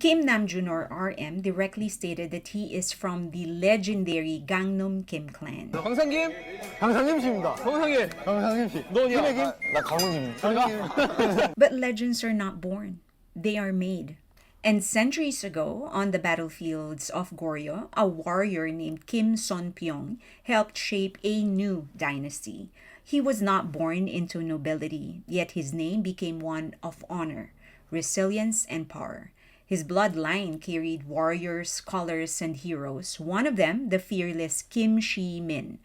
Kim Namjoon or RM directly stated that he is from the legendary Gangnam Kim clan. 강상김? 강상김 씨입니다. 강상김. 강상김 씨. 너냐? 김의 김? 나 강훈입니다. But legends are not born, they are made. And centuries ago, on the battlefields of Goryeo, a warrior named Kim Son-pyong helped shape a new dynasty. He was not born into nobility, yet his name became one of honor, resilience, and power. His bloodline carried warriors, scholars, and heroes, one of them the fearless Kim Shi-min,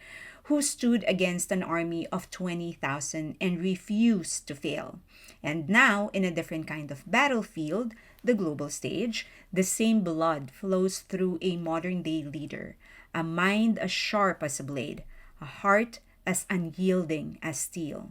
who stood against an army of 20,000 and refused to fail. And now, in a different kind of battlefield, the global stage, the same blood flows through a modern day leader, a mind as sharp as a blade, a heart as unyielding as steel.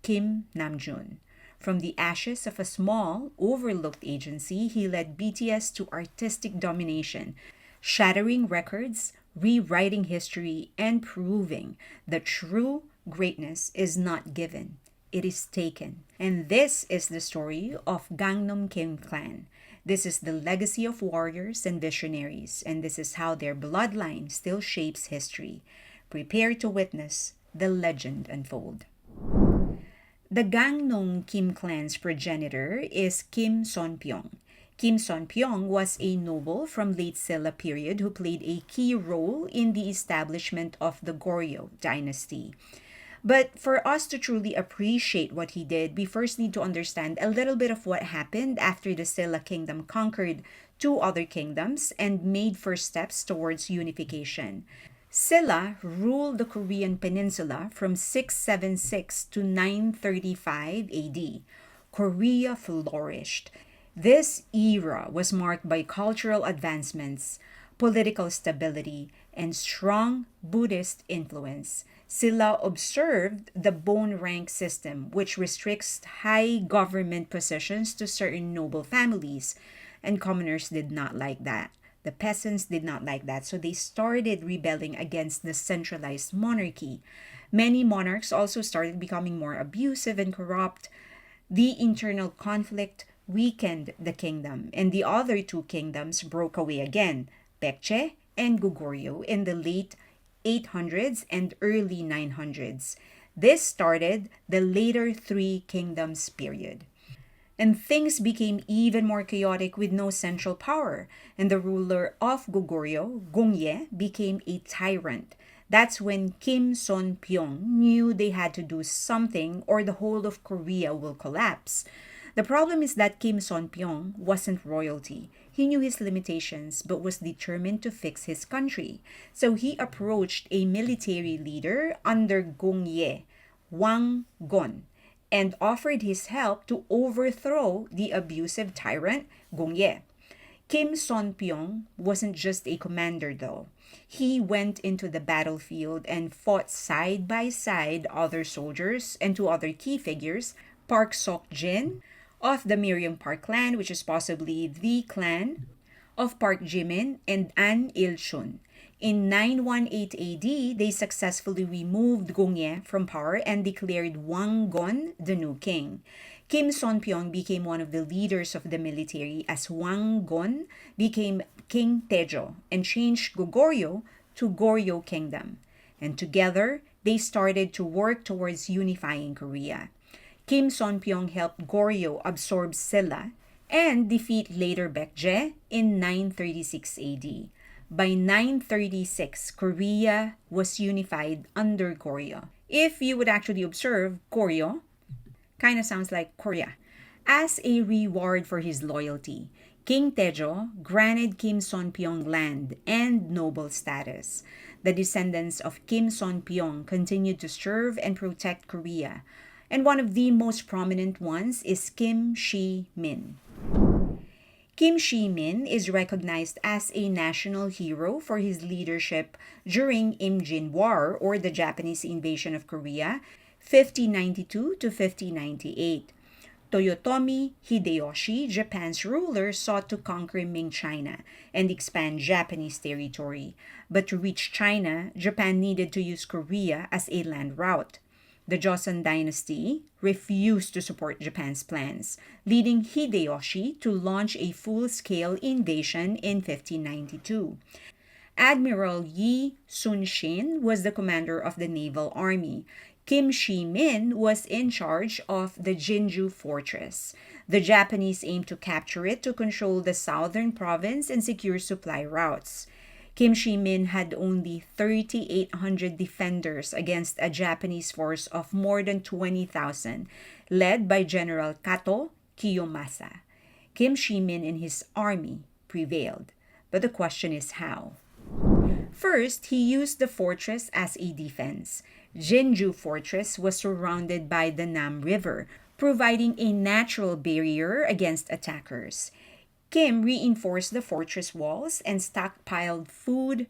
Kim Namjoon. From the ashes of a small, overlooked agency, he led BTS to artistic domination, shattering records, rewriting history, and proving that true greatness is not given, it is taken. And this is the story of Gangnam Kim clan. This is the legacy of warriors and visionaries, and this is how their bloodline still shapes history. Prepare to witness the legend unfold. The Gangnam Kim clan's progenitor is Kim Son-pyong. Kim Son-pyong was a noble from late Silla period who played a key role in the establishment of the Goryeo dynasty. But for us to truly appreciate what he did, we first need to understand a little bit of what happened after the Silla kingdom conquered two other kingdoms and made first steps towards unification. Silla ruled the Korean peninsula from 676 to 935 AD. Korea flourished. This era was marked by cultural advancements, political stability, and strong Buddhist influence. Silla observed the bone rank system, which restricts high government positions to certain noble families, and commoners did not like that. The peasants did not like that, so they started rebelling against the centralized monarchy. Many monarchs also started becoming more abusive and corrupt. The internal conflict weakened the kingdom, and the other two kingdoms broke away again, Baekje and Goguryeo, in the late 800s and early 900s. This started the later Three Kingdoms period. And things became even more chaotic with no central power, and the ruler of Goguryeo, Gongye, became a tyrant. That's when Kim Son-pyong knew they had to do something or the whole of Korea will collapse. The problem is that Kim Son-pyong wasn't royalty. He knew his limitations but was determined to fix his country. So he approached a military leader under Gongye, Wang Gon, and offered his help to overthrow the abusive tyrant Gongye. Kim Son-pyong wasn't just a commander though. He went into the battlefield and fought side by side other soldiers and two other key figures, Park Sok-jin of the Miriam Park clan, which is possibly the clan of Park Jimin, and An Il-chun. In 918 AD, they successfully removed Gongye from power and declared Wang Gon the new king. Kim Son-pyong became one of the leaders of the military as Wang Gon became King Taejo and changed Goguryeo to Goryeo Kingdom. And together, they started to work towards unifying Korea. Kim Son-pyong helped Goryeo absorb Silla and defeat later Baekje in 936 AD. By 936, Korea was unified under Goryeo. If you would actually observe, Goryeo kind of sounds like Korea. As a reward for his loyalty, King Taejo granted Kim Son-pyong land and noble status. The descendants of Kim Son-pyong continued to serve and protect Korea, and one of the most prominent ones is Kim Shi-min. Kim Shi-min is recognized as a national hero for his leadership during Imjin War, or the Japanese invasion of Korea, 1592 to 1598. Toyotomi Hideyoshi, Japan's ruler, sought to conquer Ming China and expand Japanese territory. But to reach China, Japan needed to use Korea as a land route. The Joseon dynasty refused to support Japan's plans, leading Hideyoshi to launch a full scale invasion in 1592. Admiral Yi Sun-shin was the commander of the naval army. Kim Shi-min was in charge of the Jinju fortress. The Japanese aimed to capture it to control the southern province and secure supply routes. Kim Shi-min had only 3,800 defenders against a Japanese force of more than 20,000, led by General Kato Kiyomasa. Kim Shi-min and his army prevailed. But the question is how? First, he used the fortress as a defense. Jinju Fortress was surrounded by the Nam River, providing a natural barrier against attackers. Kim reinforced the fortress walls and stockpiled food,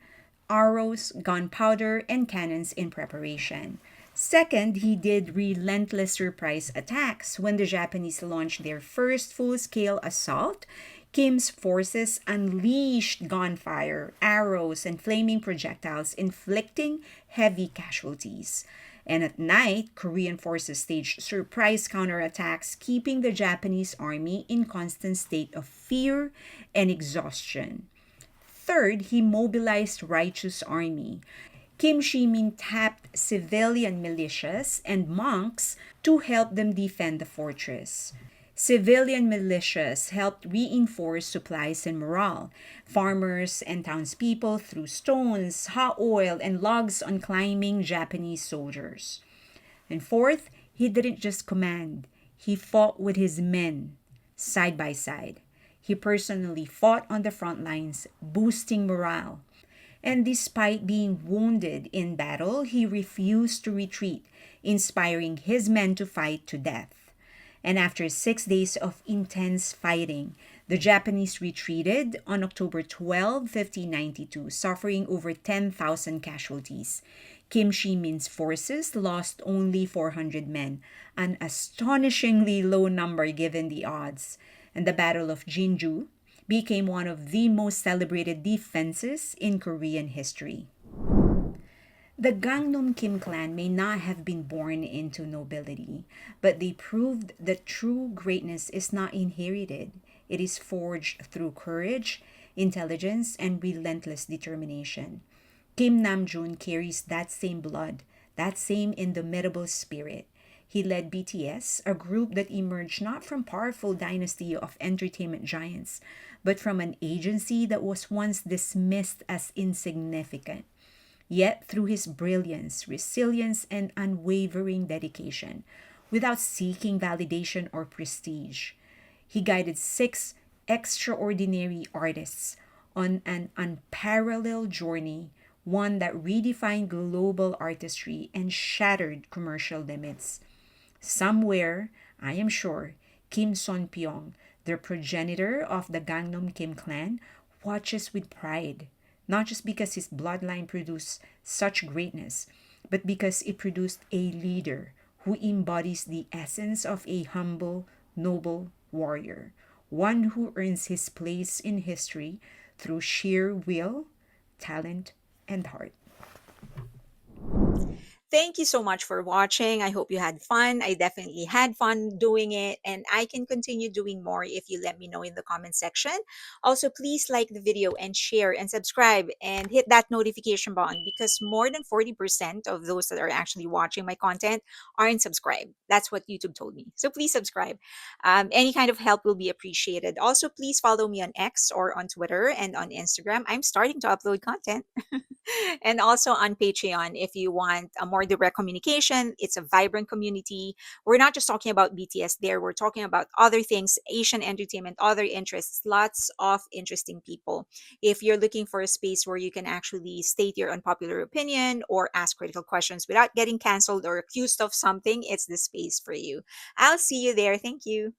arrows, gunpowder, and cannons in preparation. Second, he did relentless surprise attacks. When the Japanese launched their first full scale assault, Kim's forces unleashed gunfire, arrows, and flaming projectiles, inflicting heavy casualties. And at night, Korean forces staged surprise counterattacks, keeping the Japanese army in constant state of fear and exhaustion. Third, he mobilized righteous army. Kim Shi-min tapped civilian militias and monks to help them defend the fortress. Civilian militias helped reinforce supplies and morale. Farmers and townspeople threw stones, hot oil, and logs on climbing Japanese soldiers. And fourth, he didn't just command, he fought with his men, side by side. He personally fought on the front lines, boosting morale. And despite being wounded in battle, he refused to retreat, inspiring his men to fight to death. And after 6 days of intense fighting, the Japanese retreated on October 12, 1592, suffering over 10,000 casualties. Kim Shi-min's forces lost only 400 men, an astonishingly low number given the odds. And the Battle of Jinju became one of the most celebrated defenses in Korean history. The Gangnam Kim clan may not have been born into nobility, but they proved that true greatness is not inherited. It is forged through courage, intelligence, and relentless determination. Kim Namjoon carries that same blood, that same indomitable spirit. He led BTS, a group that emerged not from powerful dynasty of entertainment giants, but from an agency that was once dismissed as insignificant. Yet, through his brilliance, resilience, and unwavering dedication, without seeking validation or prestige, he guided six extraordinary artists on an unparalleled journey, one that redefined global artistry and shattered commercial limits. Somewhere, I am sure, Kim Son-pyong, the progenitor of the Gangnam Kim clan, watches with pride, not just because his bloodline produced such greatness, but because it produced a leader who embodies the essence of a humble, noble warrior, one who earns his place in history through sheer will, talent, and heart. Thank you so much for watching. I hope you had fun. I definitely had fun doing it, and I can continue doing more if you let me know in the comment section. Also, please like the video and share and subscribe and hit that notification button because more than 40% of those that are actually watching my content aren't subscribed. That's what YouTube told me. So please subscribe. Any kind of help will be appreciated. Also, please follow me on X or on Twitter and on Instagram. I'm starting to upload content. And also on Patreon if you want a more direct communication. It's a vibrant community. We're not just talking about BTS there, we're talking about other things, Asian entertainment, other interests, lots of interesting people. If you're looking for a space where you can actually state your unpopular opinion or ask critical questions without getting canceled or accused of something, it's the space for you. I'll see you there. Thank you.